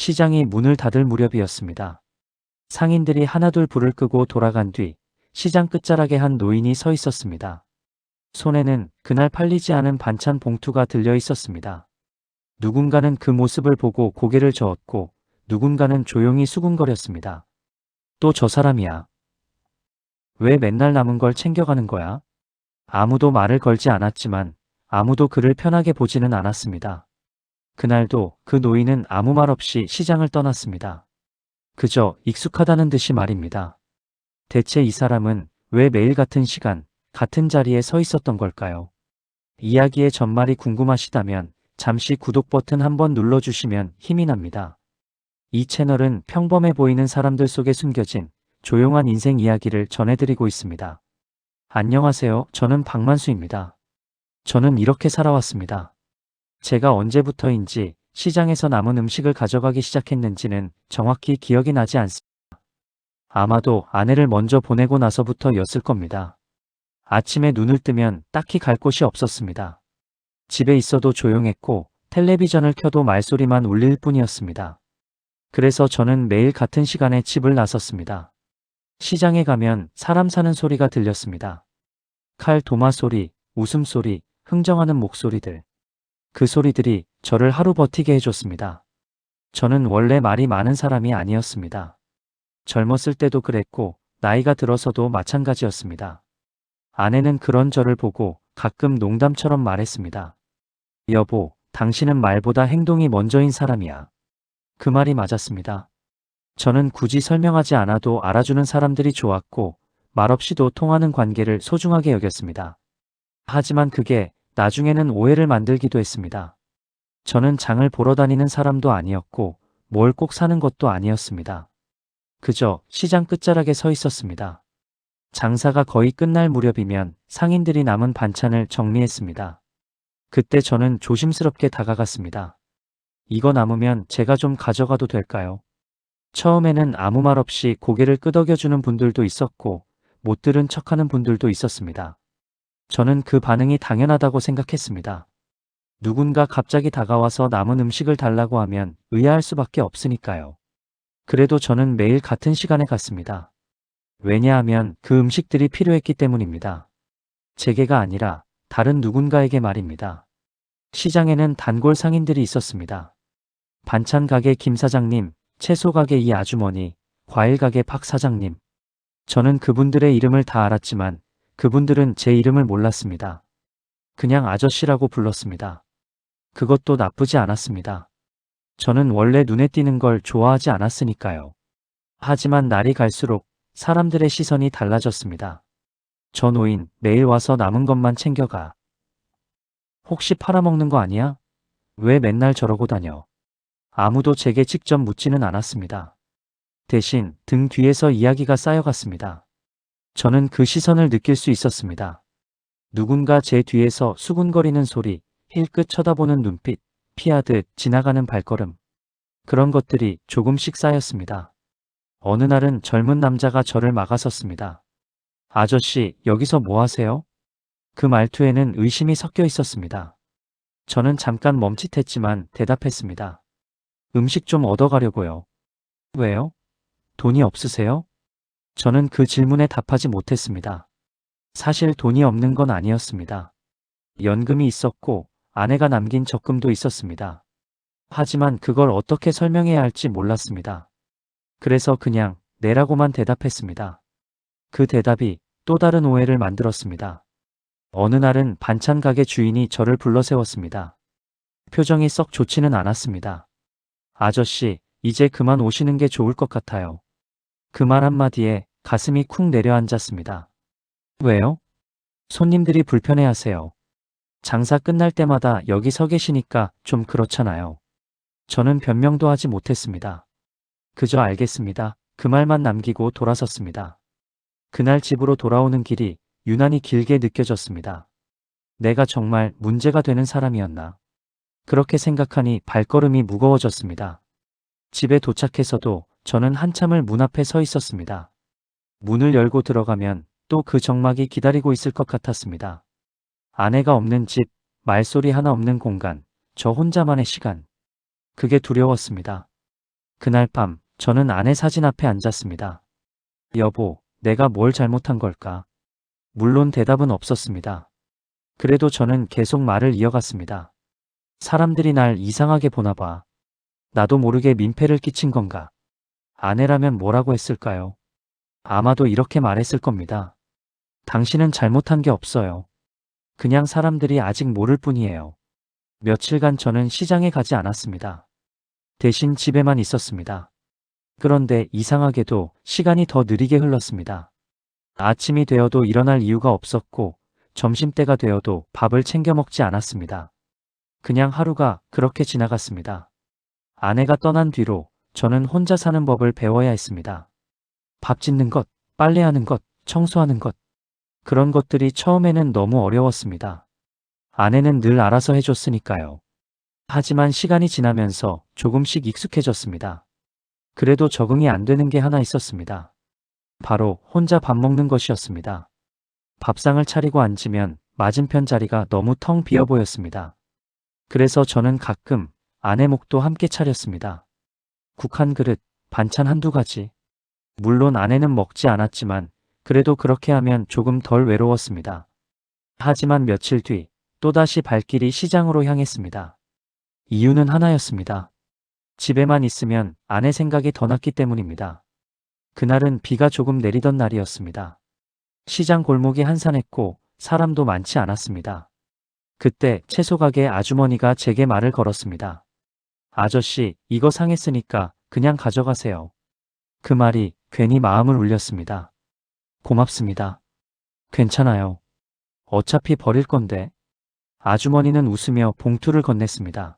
시장이 문을 닫을 무렵이었습니다. 상인들이 하나둘 불을 끄고 돌아간 뒤 시장 끝자락에 한 노인이 서 있었습니다. 손에는 그날 팔리지 않은 반찬 봉투가 들려 있었습니다. 누군가는 그 모습을 보고 고개를 저었고 누군가는 조용히 수군거렸습니다. 또 저 사람이야. 왜 맨날 남은 걸 챙겨가는 거야? 아무도 말을 걸지 않았지만 아무도 그를 편하게 보지는 않았습니다. 그날도 그 노인은 아무 말 없이 시장을 떠났습니다. 그저 익숙하다는 듯이 말입니다. 대체 이 사람은 왜 매일 같은 시간, 같은 자리에 서 있었던 걸까요? 이야기의 전말이 궁금하시다면 잠시 구독 버튼 한번 눌러주시면 힘이 납니다. 이 채널은 평범해 보이는 사람들 속에 숨겨진 조용한 인생 이야기를 전해드리고 있습니다. 안녕하세요. 저는 박만수입니다. 저는 이렇게 살아왔습니다. 제가 언제부터인지 시장에서 남은 음식을 가져가기 시작했는지는 정확히 기억이 나지 않습니다. 아마도 아내를 먼저 보내고 나서부터였을 겁니다. 아침에 눈을 뜨면 딱히 갈 곳이 없었습니다. 집에 있어도 조용했고 텔레비전을 켜도 말소리만 울릴 뿐이었습니다. 그래서 저는 매일 같은 시간에 집을 나섰습니다. 시장에 가면 사람 사는 소리가 들렸습니다. 칼 도마 소리, 웃음소리, 흥정하는 목소리들. 그 소리들이 저를 하루 버티게 해줬습니다. 저는 원래 말이 많은 사람이 아니었습니다. 젊었을 때도 그랬고 나이가 들어서도 마찬가지였습니다. 아내는 그런 저를 보고 가끔 농담처럼 말했습니다. 여보, 당신은 말보다 행동이 먼저인 사람이야. 그 말이 맞았습니다. 저는 굳이 설명하지 않아도 알아주는 사람들이 좋았고 말없이도 통하는 관계를 소중하게 여겼습니다. 하지만 그게 나중에는 오해를 만들기도 했습니다. 저는 장을 보러 다니는 사람도 아니었고 뭘 꼭 사는 것도 아니었습니다. 그저 시장 끝자락에 서 있었습니다. 장사가 거의 끝날 무렵이면 상인들이 남은 반찬을 정리했습니다. 그때 저는 조심스럽게 다가갔습니다. 이거 남으면 제가 좀 가져가도 될까요? 처음에는 아무 말 없이 고개를 끄덕여주는 분들도 있었고 못 들은 척하는 분들도 있었습니다. 저는 그 반응이 당연하다고 생각했습니다. 누군가 갑자기 다가와서 남은 음식을 달라고 하면 의아할 수밖에 없으니까요. 그래도 저는 매일 같은 시간에 갔습니다. 왜냐하면 그 음식들이 필요했기 때문입니다. 제게가 아니라 다른 누군가에게 말입니다. 시장에는 단골 상인들이 있었습니다. 반찬 가게 김 사장님, 채소 가게 이 아주머니, 과일 가게 박 사장님. 저는 그분들의 이름을 다 알았지만 그분들은 제 이름을 몰랐습니다. 그냥 아저씨라고 불렀습니다. 그것도 나쁘지 않았습니다. 저는 원래 눈에 띄는 걸 좋아하지 않았으니까요. 하지만 날이 갈수록 사람들의 시선이 달라졌습니다. 저 노인 매일 와서 남은 것만 챙겨가. 혹시 팔아먹는 거 아니야? 왜 맨날 저러고 다녀? 아무도 제게 직접 묻지는 않았습니다. 대신 등 뒤에서 이야기가 쌓여갔습니다. 저는 그 시선을 느낄 수 있었습니다. 누군가 제 뒤에서 수군거리는 소리, 힐끗 쳐다보는 눈빛, 피하듯 지나가는 발걸음. 그런 것들이 조금씩 쌓였습니다. 어느 날은 젊은 남자가 저를 막아섰습니다. 아저씨, 여기서 뭐 하세요? 그 말투에는 의심이 섞여 있었습니다. 저는 잠깐 멈칫했지만 대답했습니다. 음식 좀 얻어가려고요. 왜요? 돈이 없으세요? 저는 그 질문에 답하지 못했습니다. 사실 돈이 없는 건 아니었습니다. 연금이 있었고 아내가 남긴 적금도 있었습니다. 하지만 그걸 어떻게 설명해야 할지 몰랐습니다. 그래서 그냥 네라고만 대답했습니다. 그 대답이 또 다른 오해를 만들었습니다. 어느 날은 반찬 가게 주인이 저를 불러 세웠습니다. 표정이 썩 좋지는 않았습니다. 아저씨, 이제 그만 오시는 게 좋을 것 같아요. 그 말 한마디에 가슴이 쿵 내려앉았습니다. 왜요? 손님들이 불편해하세요. 장사 끝날 때마다 여기 서 계시니까 좀 그렇잖아요. 저는 변명도 하지 못했습니다. 그저 알겠습니다. 그 말만 남기고 돌아섰습니다. 그날 집으로 돌아오는 길이 유난히 길게 느껴졌습니다. 내가 정말 문제가 되는 사람이었나? 그렇게 생각하니 발걸음이 무거워졌습니다. 집에 도착해서도 저는 한참을 문 앞에 서 있었습니다. 문을 열고 들어가면 또 그 정막이 기다리고 있을 것 같았습니다. 아내가 없는 집, 말소리 하나 없는 공간, 저 혼자만의 시간. 그게 두려웠습니다. 그날 밤 저는 아내 사진 앞에 앉았습니다. 여보, 내가 뭘 잘못한 걸까? 물론 대답은 없었습니다. 그래도 저는 계속 말을 이어갔습니다. 사람들이 날 이상하게 보나 봐. 나도 모르게 민폐를 끼친 건가? 아내라면 뭐라고 했을까요? 아마도 이렇게 말했을 겁니다. 당신은 잘못한 게 없어요. 그냥 사람들이 아직 모를 뿐이에요. 며칠간 저는 시장에 가지 않았습니다. 대신 집에만 있었습니다. 그런데 이상하게도 시간이 더 느리게 흘렀습니다. 아침이 되어도 일어날 이유가 없었고 점심때가 되어도 밥을 챙겨 먹지 않았습니다. 그냥 하루가 그렇게 지나갔습니다. 아내가 떠난 뒤로 저는 혼자 사는 법을 배워야 했습니다. 밥 짓는 것, 빨래하는 것, 청소하는 것. 그런 것들이 처음에는 너무 어려웠습니다. 아내는 늘 알아서 해줬으니까요. 하지만 시간이 지나면서 조금씩 익숙해졌습니다. 그래도 적응이 안 되는 게 하나 있었습니다. 바로 혼자 밥 먹는 것이었습니다. 밥상을 차리고 앉으면 맞은편 자리가 너무 텅 비어 보였습니다. 그래서 저는 가끔 아내 몫도 함께 차렸습니다. 국 한 그릇, 반찬 한두 가지. 물론 아내는 먹지 않았지만 그래도 그렇게 하면 조금 덜 외로웠습니다. 하지만 며칠 뒤 또다시 발길이 시장으로 향했습니다. 이유는 하나였습니다. 집에만 있으면 아내 생각이 더 났기 때문입니다. 그날은 비가 조금 내리던 날이었습니다. 시장 골목이 한산했고 사람도 많지 않았습니다. 그때 채소 가게 아주머니가 제게 말을 걸었습니다. 아저씨, 이거 상했으니까 그냥 가져가세요. 그 말이 괜히 마음을 울렸습니다. 고맙습니다. 괜찮아요. 어차피 버릴 건데. 아주머니는 웃으며 봉투를 건넸습니다.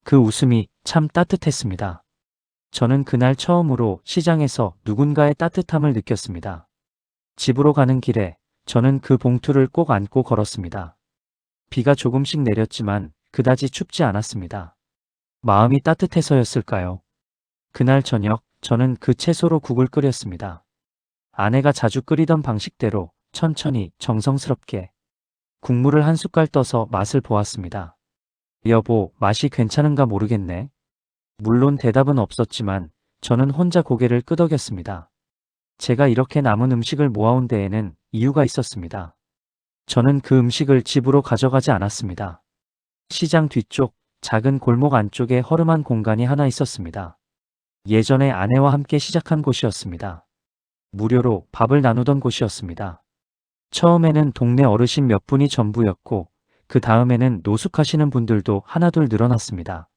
그 웃음이 참 따뜻했습니다. 저는 그날 처음으로 시장에서 누군가의 따뜻함을 느꼈습니다. 집으로 가는 길에 저는 그 봉투를 꼭 안고 걸었습니다. 비가 조금씩 내렸지만 그다지 춥지 않았습니다. 마음이 따뜻해서였을까요? 그날 저녁 저는 그 채소로 국을 끓였습니다. 아내가 자주 끓이던 방식대로 천천히 정성스럽게 국물을 한 숟갈 떠서 맛을 보았습니다. 여보, 맛이 괜찮은가 모르겠네. 물론 대답은 없었지만 저는 혼자 고개를 끄덕였습니다. 제가 이렇게 남은 음식을 모아온 데에는 이유가 있었습니다. 저는 그 음식을 집으로 가져가지 않았습니다. 시장 뒤쪽 작은 골목 안쪽에 허름한 공간이 하나 있었습니다. 예전에 아내와 함께 시작한 곳이었습니다. 무료로 밥을 나누던 곳이었습니다. 처음에는 동네 어르신 몇 분이 전부였고 그 다음에는 노숙하시는 분들도 하나둘 늘어났습니다.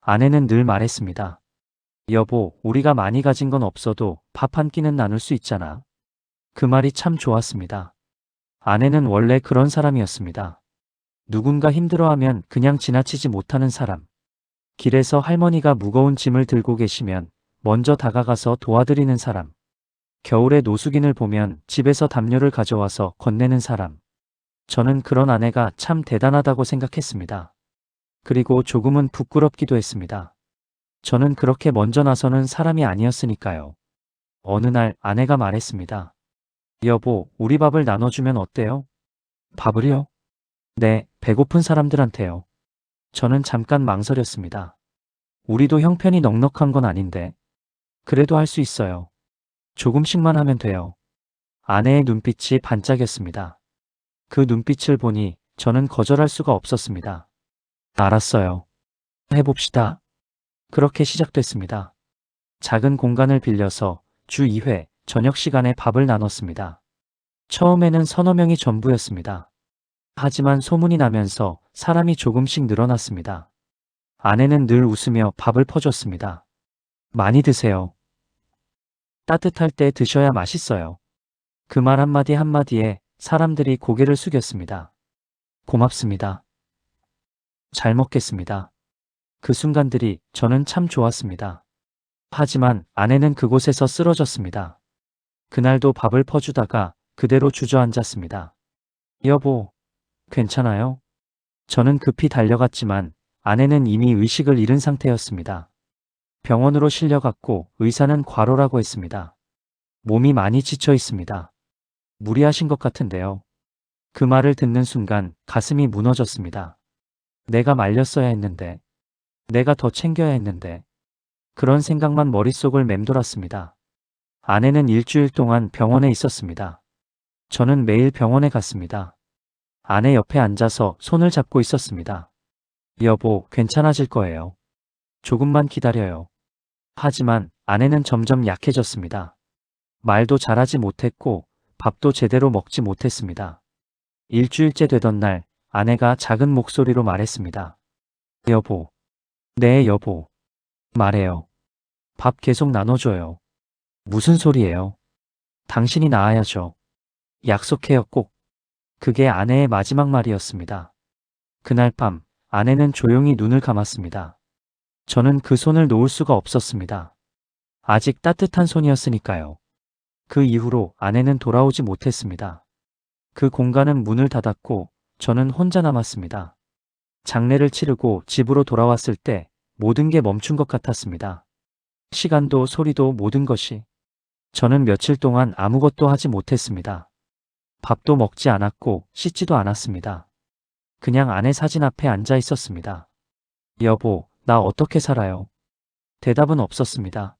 아내는 늘 말했습니다. 여보, 우리가 많이 가진 건 없어도 밥 한 끼는 나눌 수 있잖아. 그 말이 참 좋았습니다. 아내는 원래 그런 사람이었습니다. 누군가 힘들어하면 그냥 지나치지 못하는 사람. 길에서 할머니가 무거운 짐을 들고 계시면 먼저 다가가서 도와드리는 사람. 겨울에 노숙인을 보면 집에서 담요를 가져와서 건네는 사람. 저는 그런 아내가 참 대단하다고 생각했습니다. 그리고 조금은 부끄럽기도 했습니다. 저는 그렇게 먼저 나서는 사람이 아니었으니까요. 어느 날 아내가 말했습니다. 여보, 우리 밥을 나눠주면 어때요? 밥을요? 네, 배고픈 사람들한테요. 저는 잠깐 망설였습니다. 우리도 형편이 넉넉한 건 아닌데. 그래도 할 수 있어요. 조금씩만 하면 돼요. 아내의 눈빛이 반짝였습니다. 그 눈빛을 보니 저는 거절할 수가 없었습니다. 알았어요. 해봅시다. 그렇게 시작됐습니다. 작은 공간을 빌려서 주 2회 저녁 시간에 밥을 나눴습니다. 처음에는 서너 명이 전부였습니다. 하지만 소문이 나면서 사람이 조금씩 늘어났습니다. 아내는 늘 웃으며 밥을 퍼줬습니다. 많이 드세요. 따뜻할 때 드셔야 맛있어요. 그 말 한마디 한마디에 사람들이 고개를 숙였습니다. 고맙습니다. 잘 먹겠습니다. 그 순간들이 저는 참 좋았습니다. 하지만 아내는 그곳에서 쓰러졌습니다. 그날도 밥을 퍼주다가 그대로 주저앉았습니다. 여보, 괜찮아요? 저는 급히 달려갔지만 아내는 이미 의식을 잃은 상태였습니다. 병원으로 실려갔고 의사는 과로라고 했습니다. 몸이 많이 지쳐 있습니다. 무리하신 것 같은데요. 그 말을 듣는 순간 가슴이 무너졌습니다. 내가 말렸어야 했는데, 내가 더 챙겨야 했는데, 그런 생각만 머릿속을 맴돌았습니다. 아내는 일주일 동안 병원에 있었습니다. 저는 매일 병원에 갔습니다. 아내 옆에 앉아서 손을 잡고 있었습니다. 여보, 괜찮아질 거예요. 조금만 기다려요. 하지만 아내는 점점 약해졌습니다. 말도 잘하지 못했고 밥도 제대로 먹지 못했습니다. 일주일째 되던 날 아내가 작은 목소리로 말했습니다. 여보. 네, 여보. 말해요. 밥 계속 나눠줘요. 무슨 소리예요? 당신이 나아야죠. 약속해요, 꼭. 그게 아내의 마지막 말이었습니다. 그날 밤 아내는 조용히 눈을 감았습니다. 저는 그 손을 놓을 수가 없었습니다. 아직 따뜻한 손이었으니까요. 그 이후로 아내는 돌아오지 못했습니다. 그 공간은 문을 닫았고 저는 혼자 남았습니다. 장례를 치르고 집으로 돌아왔을 때 모든 게 멈춘 것 같았습니다. 시간도 소리도 모든 것이. 저는 며칠 동안 아무것도 하지 못했습니다. 밥도 먹지 않았고 씻지도 않았습니다. 그냥 아내 사진 앞에 앉아 있었습니다. 여보, 나 어떻게 살아요? 대답은 없었습니다.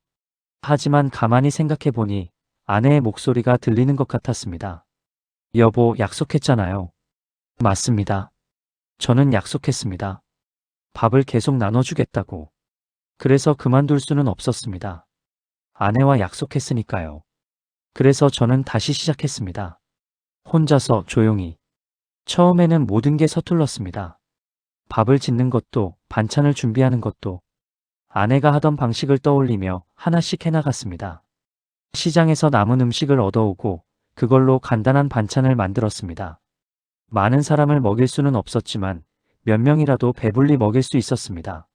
하지만 가만히 생각해 보니 아내의 목소리가 들리는 것 같았습니다. 여보, 약속했잖아요. 맞습니다. 저는 약속했습니다. 밥을 계속 나눠주겠다고. 그래서 그만둘 수는 없었습니다. 아내와 약속했으니까요. 그래서 저는 다시 시작했습니다. 혼자서 조용히. 처음에는 모든 게 서툴렀습니다. 밥을 짓는 것도, 반찬을 준비하는 것도. 아내가 하던 방식을 떠올리며 하나씩 해나갔습니다. 시장에서 남은 음식을 얻어오고 그걸로 간단한 반찬을 만들었습니다. 많은 사람을 먹일 수는 없었지만 몇 명이라도 배불리 먹일 수 있었습니다.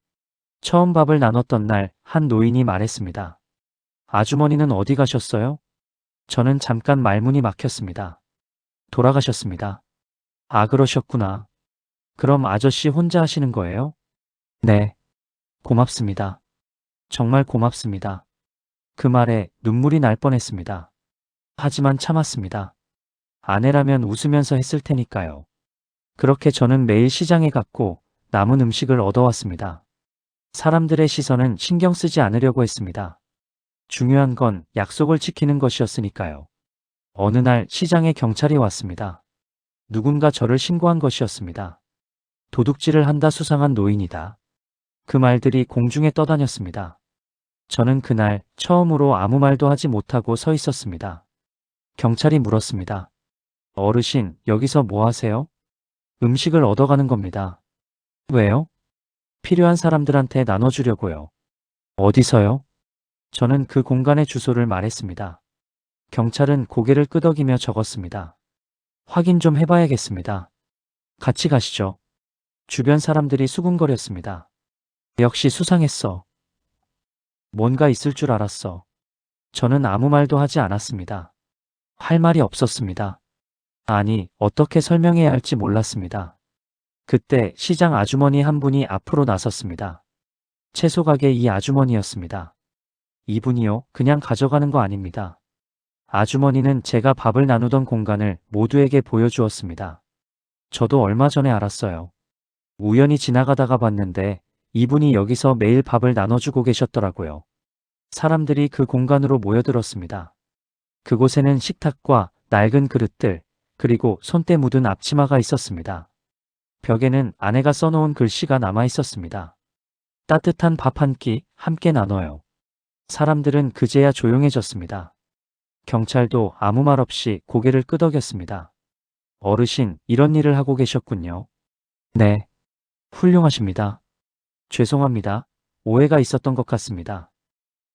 처음 밥을 나눴던 날 한 노인이 말했습니다. 아주머니는 어디 가셨어요? 저는 잠깐 말문이 막혔습니다. 돌아가셨습니다. 아, 그러셨구나. 그럼 아저씨 혼자 하시는 거예요? 네. 고맙습니다. 정말 고맙습니다. 그 말에 눈물이 날 뻔했습니다. 하지만 참았습니다. 아내라면 웃으면서 했을 테니까요. 그렇게 저는 매일 시장에 갔고 남은 음식을 얻어왔습니다. 사람들의 시선은 신경 쓰지 않으려고 했습니다. 중요한 건 약속을 지키는 것이었으니까요. 어느 날 시장에 경찰이 왔습니다. 누군가 저를 신고한 것이었습니다. 도둑질을 한다, 수상한 노인이다. 그 말들이 공중에 떠다녔습니다. 저는 그날 처음으로 아무 말도 하지 못하고 서 있었습니다. 경찰이 물었습니다. 어르신, 여기서 뭐 하세요? 음식을 얻어가는 겁니다. 왜요? 필요한 사람들한테 나눠주려고요. 어디서요? 저는 그 공간의 주소를 말했습니다. 경찰은 고개를 끄덕이며 적었습니다. 확인 좀 해봐야겠습니다. 같이 가시죠. 주변 사람들이 수군거렸습니다. 역시 수상했어. 뭔가 있을 줄 알았어. 저는 아무 말도 하지 않았습니다. 할 말이 없었습니다. 아니, 어떻게 설명해야 할지 몰랐습니다. 그때 시장 아주머니 한 분이 앞으로 나섰습니다. 채소 가게 이 아주머니였습니다. 이분이요, 그냥 가져가는 거 아닙니다. 아주머니는 제가 밥을 나누던 공간을 모두에게 보여주었습니다. 저도 얼마 전에 알았어요. 우연히 지나가다가 봤는데 이분이 여기서 매일 밥을 나눠주고 계셨더라고요. 사람들이 그 공간으로 모여들었습니다. 그곳에는 식탁과 낡은 그릇들, 그리고 손때 묻은 앞치마가 있었습니다. 벽에는 아내가 써놓은 글씨가 남아 있었습니다. 따뜻한 밥 한 끼 함께 나눠요. 사람들은 그제야 조용해졌습니다. 경찰도 아무 말 없이 고개를 끄덕였습니다. 어르신, 이런 일을 하고 계셨군요. 네. 훌륭하십니다. 죄송합니다. 오해가 있었던 것 같습니다.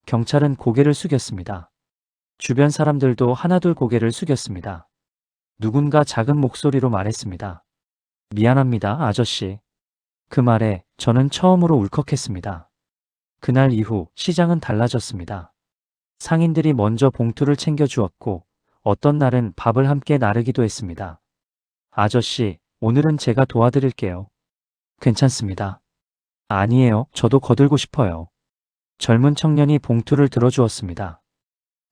경찰은 고개를 숙였습니다. 주변 사람들도 하나둘 고개를 숙였습니다. 누군가 작은 목소리로 말했습니다. 미안합니다, 아저씨. 그 말에 저는 처음으로 울컥했습니다. 그날 이후 시장은 달라졌습니다. 상인들이 먼저 봉투를 챙겨주었고 어떤 날은 밥을 함께 나르기도 했습니다. 아저씨, 오늘은 제가 도와드릴게요. 괜찮습니다. 아니에요, 저도 거들고 싶어요. 젊은 청년이 봉투를 들어주었습니다.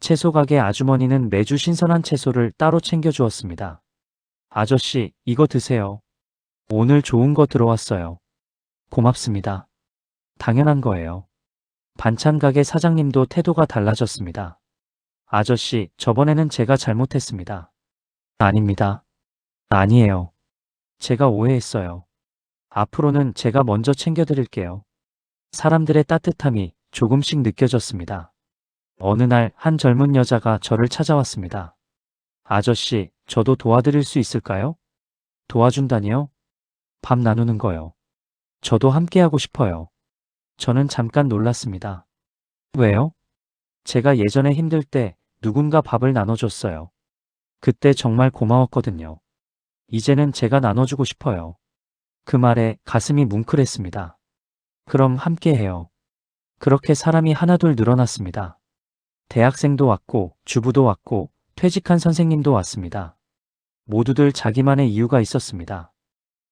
채소 가게 아주머니는 매주 신선한 채소를 따로 챙겨주었습니다. 아저씨, 이거 드세요. 오늘 좋은 거 들어왔어요. 고맙습니다. 당연한 거예요. 반찬 가게 사장님도 태도가 달라졌습니다. 아저씨, 저번에는 제가 잘못했습니다. 아닙니다. 아니에요. 제가 오해했어요. 앞으로는 제가 먼저 챙겨드릴게요. 사람들의 따뜻함이 조금씩 느껴졌습니다. 어느 날 한 젊은 여자가 저를 찾아왔습니다. 아저씨, 저도 도와드릴 수 있을까요? 도와준다니요? 밥 나누는 거요. 저도 함께하고 싶어요. 저는 잠깐 놀랐습니다. 왜요? 제가 예전에 힘들 때 누군가 밥을 나눠줬어요. 그때 정말 고마웠거든요. 이제는 제가 나눠주고 싶어요. 그 말에 가슴이 뭉클했습니다. 그럼 함께해요. 그렇게 사람이 하나둘 늘어났습니다. 대학생도 왔고, 주부도 왔고, 퇴직한 선생님도 왔습니다. 모두들 자기만의 이유가 있었습니다.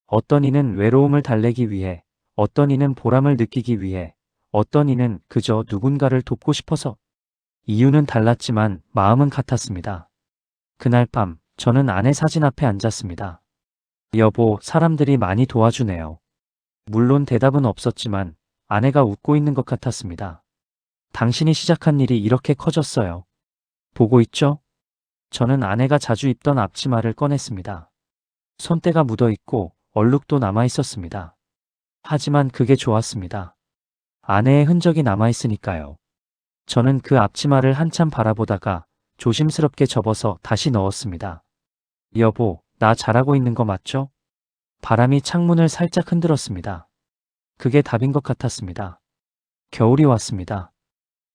어떤 이는 외로움을 달래기 위해, 어떤 이는 보람을 느끼기 위해, 어떤 이는 그저 누군가를 돕고 싶어서. 이유는 달랐지만 마음은 같았습니다. 그날 밤, 저는 아내 사진 앞에 앉았습니다. 여보, 사람들이 많이 도와주네요. 물론 대답은 없었지만 아내가 웃고 있는 것 같았습니다. 당신이 시작한 일이 이렇게 커졌어요. 보고 있죠? 저는 아내가 자주 입던 앞치마를 꺼냈습니다. 손때가 묻어 있고 얼룩도 남아 있었습니다. 하지만 그게 좋았습니다. 아내의 흔적이 남아 있으니까요. 저는 그 앞치마를 한참 바라보다가 조심스럽게 접어서 다시 넣었습니다. 여보, 나 잘하고 있는 거 맞죠? 바람이 창문을 살짝 흔들었습니다. 그게 답인 것 같았습니다. 겨울이 왔습니다.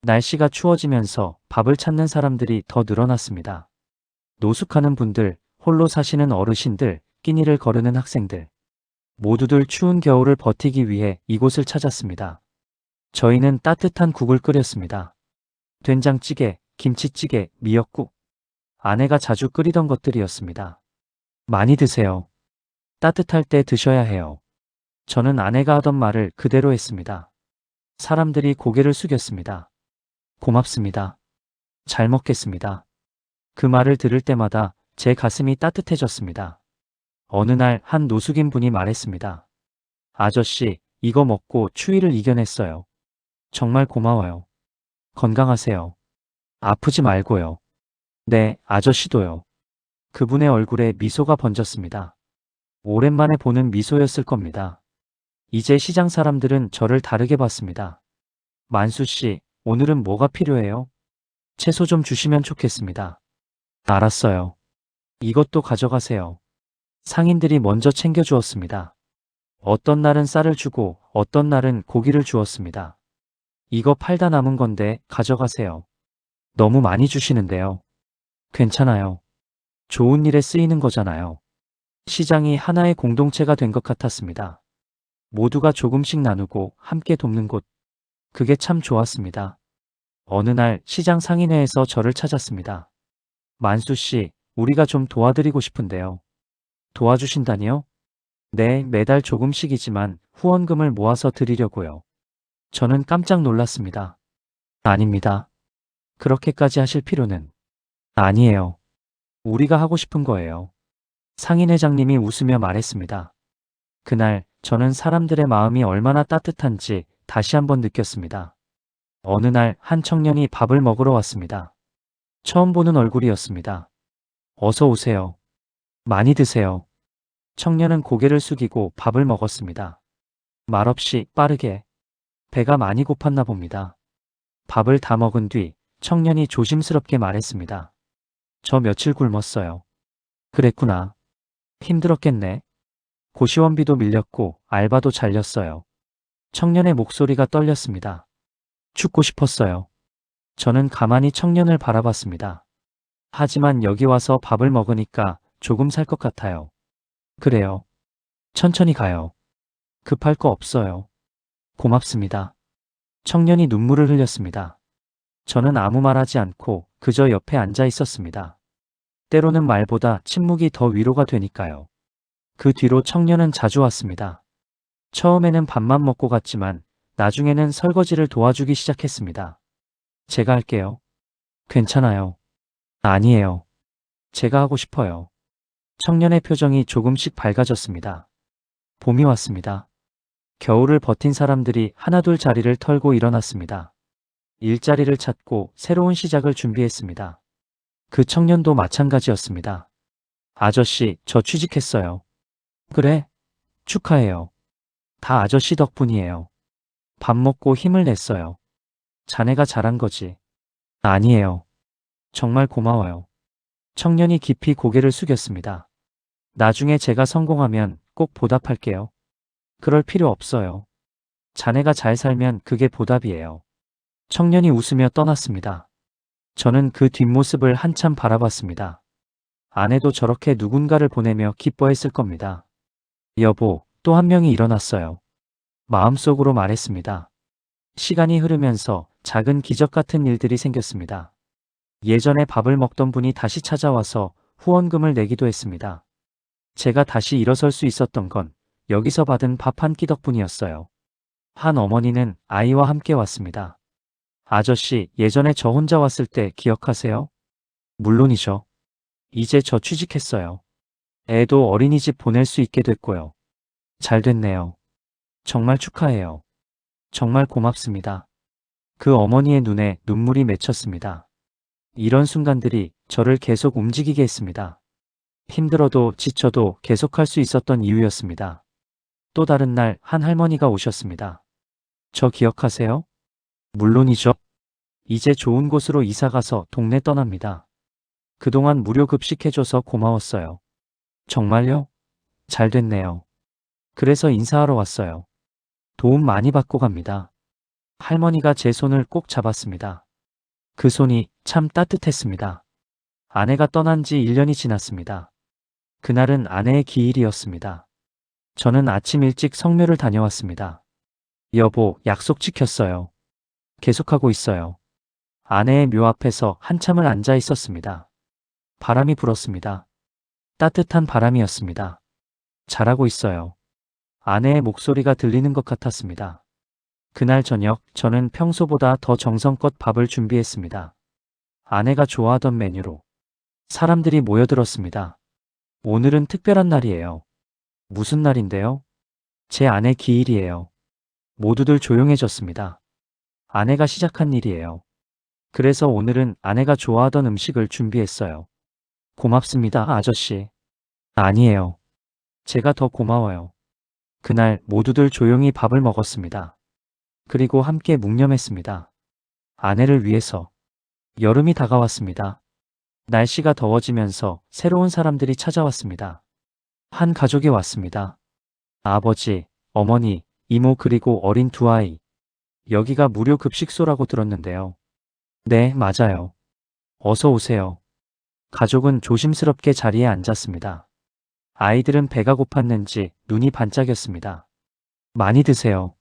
날씨가 추워지면서 밥을 찾는 사람들이 더 늘어났습니다. 노숙하는 분들, 홀로 사시는 어르신들, 끼니를 거르는 학생들. 모두들 추운 겨울을 버티기 위해 이곳을 찾았습니다. 저희는 따뜻한 국을 끓였습니다. 된장찌개, 김치찌개, 미역국. 아내가 자주 끓이던 것들이었습니다. 많이 드세요. 따뜻할 때 드셔야 해요. 저는 아내가 하던 말을 그대로 했습니다. 사람들이 고개를 숙였습니다. 고맙습니다. 잘 먹겠습니다. 그 말을 들을 때마다 제 가슴이 따뜻해졌습니다. 어느 날 한 노숙인 분이 말했습니다. 아저씨, 이거 먹고 추위를 이겨냈어요. 정말 고마워요. 건강하세요. 아프지 말고요. 네, 아저씨도요. 그분의 얼굴에 미소가 번졌습니다. 오랜만에 보는 미소였을 겁니다. 이제 시장 사람들은 저를 다르게 봤습니다. 만수 씨, 오늘은 뭐가 필요해요? 채소 좀 주시면 좋겠습니다. 알았어요. 이것도 가져가세요. 상인들이 먼저 챙겨주었습니다. 어떤 날은 쌀을 주고 어떤 날은 고기를 주었습니다. 이거 팔다 남은 건데 가져가세요. 너무 많이 주시는데요. 괜찮아요. 좋은 일에 쓰이는 거잖아요. 시장이 하나의 공동체가 된 것 같았습니다. 모두가 조금씩 나누고 함께 돕는 곳. 그게 참 좋았습니다. 어느 날 시장 상인회에서 저를 찾았습니다. 만수 씨, 우리가 좀 도와드리고 싶은데요. 도와주신다니요? 네, 매달 조금씩이지만 후원금을 모아서 드리려고요. 저는 깜짝 놀랐습니다. 아닙니다. 그렇게까지 하실 필요는. 아니에요. 우리가 하고 싶은 거예요. 상인회장님이 웃으며 말했습니다. 그날 저는 사람들의 마음이 얼마나 따뜻한지 다시 한번 느꼈습니다. 어느 날 한 청년이 밥을 먹으러 왔습니다. 처음 보는 얼굴이었습니다. 어서 오세요. 많이 드세요. 청년은 고개를 숙이고 밥을 먹었습니다. 말없이 빠르게. 배가 많이 고팠나 봅니다. 밥을 다 먹은 뒤 청년이 조심스럽게 말했습니다. 저 며칠 굶었어요. 그랬구나. 힘들었겠네. 고시원비도 밀렸고 알바도 잘렸어요. 청년의 목소리가 떨렸습니다. 죽고 싶었어요. 저는 가만히 청년을 바라봤습니다. 하지만 여기 와서 밥을 먹으니까 조금 살 것 같아요. 그래요. 천천히 가요. 급할 거 없어요. 고맙습니다. 청년이 눈물을 흘렸습니다. 저는 아무 말 하지 않고 그저 옆에 앉아 있었습니다. 때로는 말보다 침묵이 더 위로가 되니까요. 그 뒤로 청년은 자주 왔습니다. 처음에는 밥만 먹고 갔지만 나중에는 설거지를 도와주기 시작했습니다. 제가 할게요. 괜찮아요. 아니에요. 제가 하고 싶어요. 청년의 표정이 조금씩 밝아졌습니다. 봄이 왔습니다. 겨울을 버틴 사람들이 하나둘 자리를 털고 일어났습니다. 일자리를 찾고 새로운 시작을 준비했습니다. 그 청년도 마찬가지였습니다. 아저씨, 저 취직했어요. 그래? 축하해요. 다 아저씨 덕분이에요. 밥 먹고 힘을 냈어요. 자네가 잘한 거지. 아니에요. 정말 고마워요. 청년이 깊이 고개를 숙였습니다. 나중에 제가 성공하면 꼭 보답할게요. 그럴 필요 없어요. 자네가 잘 살면 그게 보답이에요. 청년이 웃으며 떠났습니다. 저는 그 뒷모습을 한참 바라봤습니다. 아내도 저렇게 누군가를 보내며 기뻐했을 겁니다. 여보, 또 한 명이 일어났어요. 마음속으로 말했습니다. 시간이 흐르면서 작은 기적 같은 일들이 생겼습니다. 예전에 밥을 먹던 분이 다시 찾아와서 후원금을 내기도 했습니다. 제가 다시 일어설 수 있었던 건 여기서 받은 밥 한 끼 덕분이었어요. 한 어머니는 아이와 함께 왔습니다. 아저씨, 예전에 저 혼자 왔을 때 기억하세요? 물론이죠. 이제 저 취직했어요. 애도 어린이집 보낼 수 있게 됐고요. 잘 됐네요. 정말 축하해요. 정말 고맙습니다. 그 어머니의 눈에 눈물이 맺혔습니다. 이런 순간들이 저를 계속 움직이게 했습니다. 힘들어도 지쳐도 계속할 수 있었던 이유였습니다. 또 다른 날 한 할머니가 오셨습니다. 저 기억하세요? 물론이죠. 이제 좋은 곳으로 이사가서 동네 떠납니다. 그동안 무료 급식해줘서 고마웠어요. 정말요? 잘 됐네요. 그래서 인사하러 왔어요. 도움 많이 받고 갑니다. 할머니가 제 손을 꼭 잡았습니다. 그 손이 참 따뜻했습니다. 아내가 떠난 지 1년이 지났습니다. 그날은 아내의 기일이었습니다. 저는 아침 일찍 성묘를 다녀왔습니다. 여보, 약속 지켰어요. 계속하고 있어요. 아내의 묘 앞에서 한참을 앉아 있었습니다. 바람이 불었습니다. 따뜻한 바람이었습니다. 잘하고 있어요. 아내의 목소리가 들리는 것 같았습니다. 그날 저녁 저는 평소보다 더 정성껏 밥을 준비했습니다. 아내가 좋아하던 메뉴로. 사람들이 모여들었습니다. 오늘은 특별한 날이에요. 무슨 날인데요? 제 아내 기일이에요. 모두들 조용해졌습니다. 아내가 시작한 일이에요. 그래서 오늘은 아내가 좋아하던 음식을 준비했어요. 고맙습니다, 아저씨. 아니에요. 제가 더 고마워요. 그날 모두들 조용히 밥을 먹었습니다. 그리고 함께 묵념했습니다. 아내를 위해서. 여름이 다가왔습니다. 날씨가 더워지면서 새로운 사람들이 찾아왔습니다. 한 가족이 왔습니다. 아버지, 어머니, 이모 그리고 어린 두 아이. 여기가 무료 급식소라고 들었는데요. 네, 맞아요. 어서 오세요. 가족은 조심스럽게 자리에 앉았습니다. 아이들은 배가 고팠는지 눈이 반짝였습니다. 많이 드세요.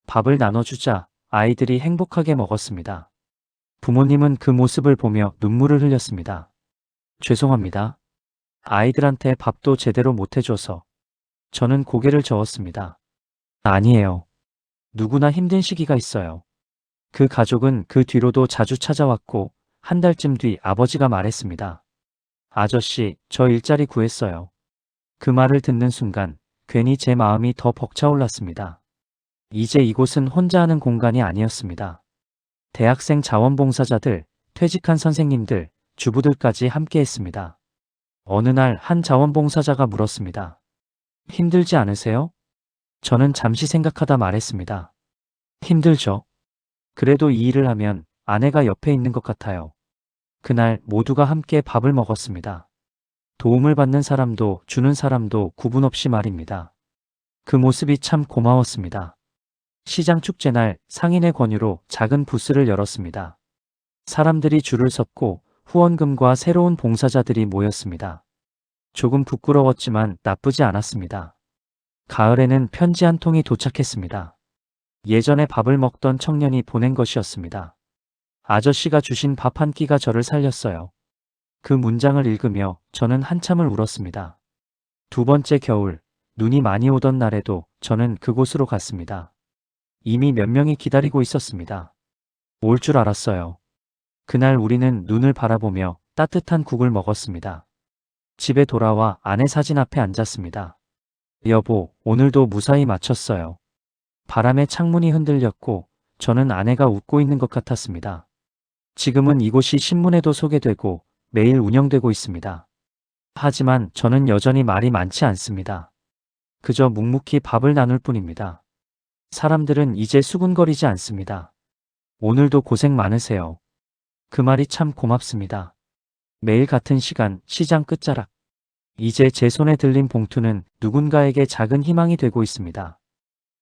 밥을 나눠주자 아이들이 행복하게 먹었습니다. 부모님은 그 모습을 보며 눈물을 흘렸습니다. 죄송합니다. 아이들한테 밥도 제대로 못 해줘서. 저는 고개를 저었습니다. 아니에요. 누구나 힘든 시기가 있어요. 그 가족은 그 뒤로도 자주 찾아왔고 한 달쯤 뒤 아버지가 말했습니다. 아저씨, 저 일자리 구했어요. 그 말을 듣는 순간 괜히 제 마음이 더 벅차올랐습니다. 이제 이곳은 혼자 하는 공간이 아니었습니다. 대학생 자원봉사자들, 퇴직한 선생님들, 주부들까지 함께 했습니다. 어느 날 한 자원봉사자가 물었습니다. 힘들지 않으세요? 저는 잠시 생각하다 말했습니다. 힘들죠. 그래도 이 일을 하면 아내가 옆에 있는 것 같아요. 그날 모두가 함께 밥을 먹었습니다. 도움을 받는 사람도 주는 사람도 구분 없이 말입니다. 그 모습이 참 고마웠습니다. 시장 축제날 상인의 권유로 작은 부스를 열었습니다. 사람들이 줄을 섰고 후원금과 새로운 봉사자들이 모였습니다. 조금 부끄러웠지만 나쁘지 않았습니다. 가을에는 편지 한 통이 도착했습니다. 예전에 밥을 먹던 청년이 보낸 것이었습니다. 아저씨가 주신 밥 한 끼가 저를 살렸어요. 그 문장을 읽으며 저는 한참을 울었습니다. 두 번째 겨울, 눈이 많이 오던 날에도 저는 그곳으로 갔습니다. 이미 몇 명이 기다리고 있었습니다. 올 줄 알았어요. 그날 우리는 눈을 바라보며 따뜻한 국을 먹었습니다. 집에 돌아와 아내 사진 앞에 앉았습니다. 여보, 오늘도 무사히 마쳤어요. 바람에 창문이 흔들렸고 저는 아내가 웃고 있는 것 같았습니다. 지금은 이곳이 신문에도 소개되고 매일 운영되고 있습니다. 하지만 저는 여전히 말이 많지 않습니다. 그저 묵묵히 밥을 나눌 뿐입니다. 사람들은 이제 수군거리지 않습니다. 오늘도 고생 많으세요. 그 말이 참 고맙습니다. 매일 같은 시간, 시장 끝자락. 이제 제 손에 들린 봉투는 누군가에게 작은 희망이 되고 있습니다.